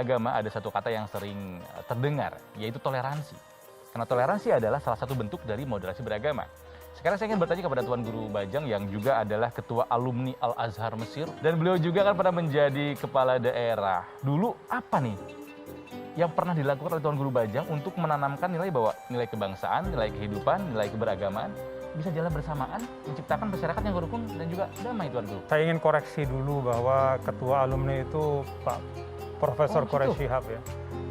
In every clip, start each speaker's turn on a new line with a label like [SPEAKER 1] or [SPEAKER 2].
[SPEAKER 1] beragama ada satu kata yang sering terdengar, yaitu toleransi. Karena toleransi adalah salah satu bentuk dari moderasi beragama. Sekarang saya ingin bertanya kepada Tuan Guru Bajang yang juga adalah Ketua Alumni Al-Azhar Mesir. Dan beliau juga kan pernah menjadi kepala daerah. Dulu apa nih yang pernah dilakukan oleh Tuan Guru Bajang untuk menanamkan nilai bahwa nilai kebangsaan, nilai kehidupan, nilai keberagamaan bisa jalan bersamaan, menciptakan masyarakat yang rukun dan juga damai, Tuan Guru?
[SPEAKER 2] Saya ingin koreksi dulu bahwa Ketua Alumni itu Pak Profesor Quraish Shihab ya.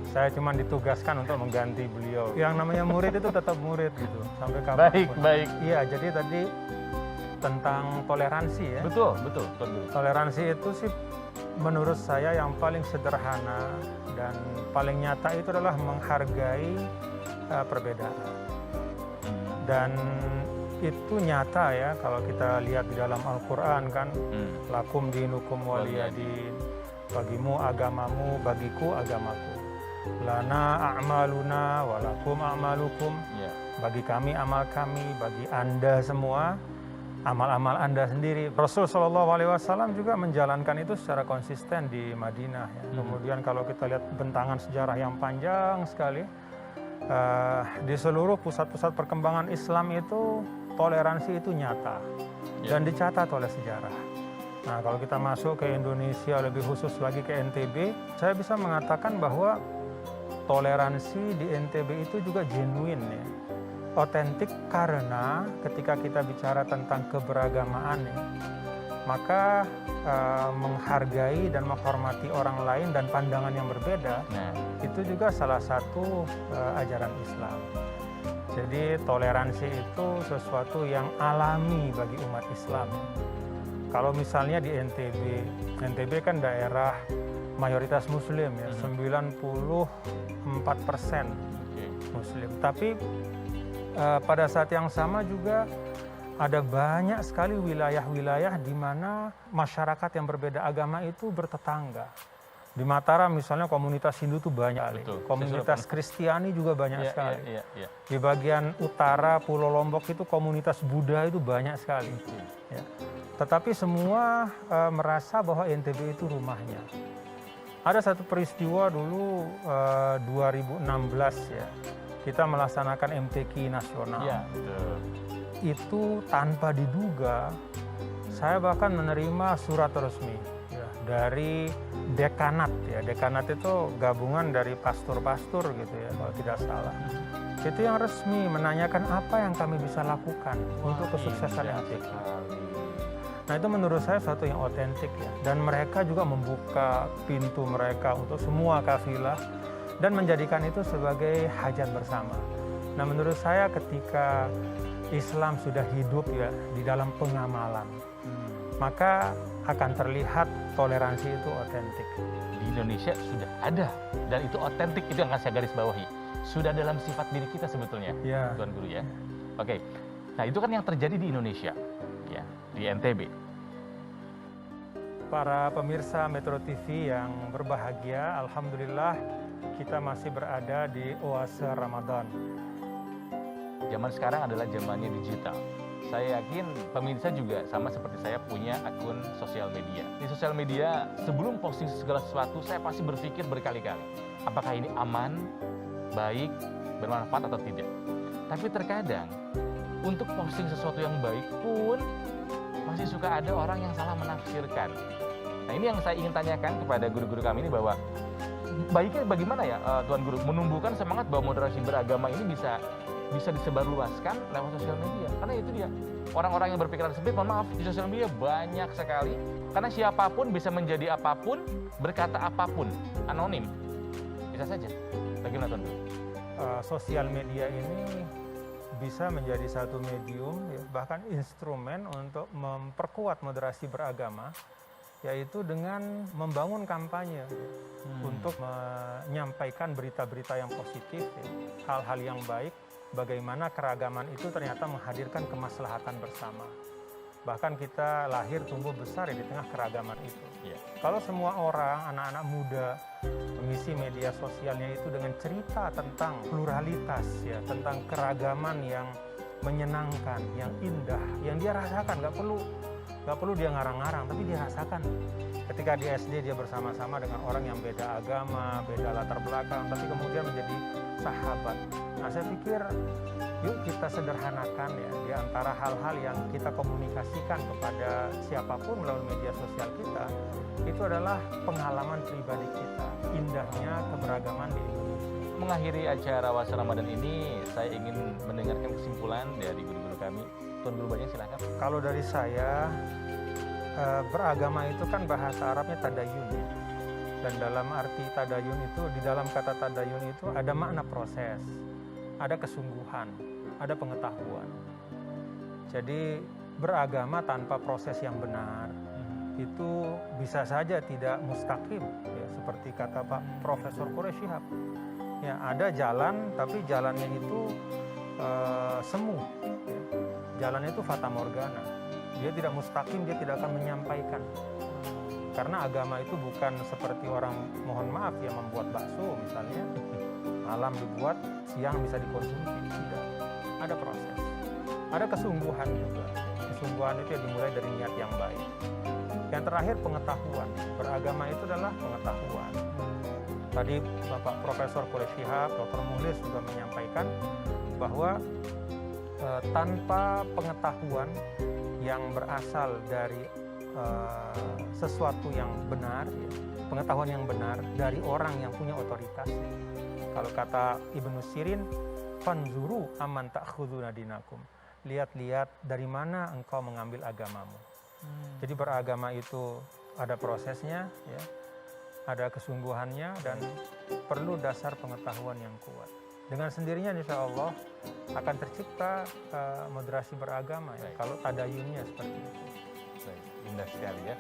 [SPEAKER 2] Saya cuma ditugaskan untuk mengganti beliau. Yang namanya murid itu tetap murid gitu, sampai kapanpun.
[SPEAKER 1] Baik.
[SPEAKER 2] Iya, jadi tadi tentang toleransi ya.
[SPEAKER 1] Betul, Tuan Guru.
[SPEAKER 2] Toleransi itu sih menurut saya yang paling sederhana dan paling nyata itu adalah menghargai perbedaan. Dan itu nyata ya kalau kita lihat di dalam Al-Quran kan, lakum dinukum waliyadin, bagimu agamamu, bagiku agamaku. Lana a'maluna walakum a'malukum, bagi kami amal kami, bagi Anda semua amal-amal Anda sendiri. Rasul SAW juga menjalankan itu secara konsisten di Madinah ya. Kemudian kalau kita lihat bentangan sejarah yang panjang sekali, di seluruh pusat-pusat perkembangan Islam itu toleransi itu nyata dan dicatat oleh sejarah. Nah, kalau kita masuk ke Indonesia, lebih khusus lagi ke NTB, saya bisa mengatakan bahwa toleransi di NTB itu juga genuine ya, otentik, karena ketika kita bicara tentang keberagamaan ya, maka menghargai dan menghormati orang lain dan pandangan yang berbeda, itu juga salah satu ajaran Islam. Jadi toleransi itu sesuatu yang alami bagi umat Islam. Kalau misalnya di NTB kan daerah mayoritas Muslim ya, 94% Muslim. Tapi pada saat yang sama juga ada banyak sekali wilayah-wilayah di mana masyarakat yang berbeda agama itu bertetangga. Di Mataram misalnya komunitas Hindu itu banyak, komunitas Kristiani juga banyak sekali. Di bagian utara Pulau Lombok itu komunitas Buddha itu banyak sekali. Ya. Tetapi semua merasa bahwa NTB itu rumahnya. Ada satu peristiwa dulu 2016 ya, kita melaksanakan MTQ nasional.
[SPEAKER 1] Ya, betul.
[SPEAKER 2] Itu tanpa diduga, saya bahkan menerima surat resmi ya, dari dekanat ya. Dekanat itu gabungan dari pastor-pastor gitu ya, kalau tidak salah. Itu yang resmi menanyakan apa yang kami bisa lakukan untuk kesuksesan MTQ. Nah, itu menurut saya suatu yang otentik ya. Dan mereka juga membuka pintu mereka untuk semua kafilah dan menjadikan itu sebagai hajat bersama. Nah, menurut saya ketika Islam sudah hidup ya di dalam pengamalan, maka akan terlihat toleransi itu otentik.
[SPEAKER 1] Di Indonesia sudah ada dan itu otentik, itu yang akan saya garis bawahi. Sudah dalam sifat diri kita sebetulnya, Tuan Guru ya. Oke. Nah, itu kan yang terjadi di Indonesia ya, di NTB.
[SPEAKER 2] Para pemirsa Metro TV yang berbahagia, alhamdulillah kita masih berada di oase Ramadan.
[SPEAKER 1] Zaman sekarang adalah zamannya digital. Saya yakin pemirsa juga sama seperti saya punya akun sosial media. Di sosial media, sebelum posting segala sesuatu, saya pasti berpikir berkali-kali, apakah ini aman, baik, bermanfaat atau tidak. Tapi terkadang, untuk posting sesuatu yang baik pun, masih suka ada orang yang salah menafsirkan. Nah, ini yang saya ingin tanyakan kepada guru-guru kami ini, bahwa baiknya bagaimana ya Tuan Guru menumbuhkan semangat bahwa moderasi beragama ini bisa disebarluaskan lewat sosial media. Karena itu dia, orang-orang yang berpikiran sempit, mohon maaf, di sosial media banyak sekali. Karena siapapun bisa menjadi apapun, berkata apapun, anonim. Bisa saja. Bagaimana Tuan Guru?
[SPEAKER 2] Sosial media ini bisa menjadi satu medium, ya, bahkan instrumen untuk memperkuat moderasi beragama, yaitu dengan membangun kampanye untuk menyampaikan berita-berita yang positif, ya, hal-hal yang baik, bagaimana keragaman itu ternyata menghadirkan kemaslahatan bersama. Bahkan kita lahir tumbuh besar ya di tengah keragaman itu. Kalau semua orang, anak-anak muda, mengisi media sosialnya itu dengan cerita tentang pluralitas, ya, tentang keragaman yang menyenangkan, yang indah, yang dia rasakan, nggak perlu Gak perlu dia ngarang-ngarang, tapi dia rasakan. Ketika di SD dia bersama-sama dengan orang yang beda agama, beda latar belakang, tapi kemudian menjadi sahabat. Nah, saya pikir yuk kita sederhanakan ya, di antara hal-hal yang kita komunikasikan kepada siapapun melalui media sosial kita, itu adalah pengalaman pribadi kita, indahnya keberagaman di Indonesia.
[SPEAKER 1] Mengakhiri acara Wasa Ramadan ini, saya ingin mendengarkan kesimpulan dari guru-guru kami. Tuan Guru Bajang, silakan.
[SPEAKER 2] Kalau dari saya, beragama itu kan bahasa Arabnya tadayun ya. Dan dalam arti tadayun itu, di dalam kata tadayun itu ada makna proses, ada kesungguhan, ada pengetahuan. Jadi beragama tanpa proses yang benar itu bisa saja tidak mustaqim ya, seperti kata Pak Profesor Quraish Shihab. Ya, ada jalan tapi jalannya itu semu. Ya. Jalannya itu fata morgana. Dia tidak mustaqim, dia tidak akan menyampaikan. Karena agama itu bukan seperti orang, mohon maaf ya, membuat bakso misalnya, malam dibuat, siang bisa dikonsumsi. Tidak. Ada proses. Ada kesungguhan juga. Kesungguhan itu ya dimulai dari niat yang baik. Yang terakhir pengetahuan. Beragama itu adalah pengetahuan. Tadi Bapak Profesor Quraish Shihab, Dr. Mukhlis juga menyampaikan bahwa tanpa pengetahuan yang berasal dari sesuatu yang benar, ya, pengetahuan yang benar dari orang yang punya otoritas. Ya. Kalau kata Ibnu Sirin, fanzuru aman ta'khuduna dinakum. Lihat-lihat dari mana engkau mengambil agamamu. Jadi beragama itu ada prosesnya, ya, ada kesungguhannya, dan perlu dasar pengetahuan yang kuat. Dengan sendirinya insya Allah akan tercipta moderasi beragama ya, kalau tadayunnya seperti itu.
[SPEAKER 1] Baik, indah sekali ya.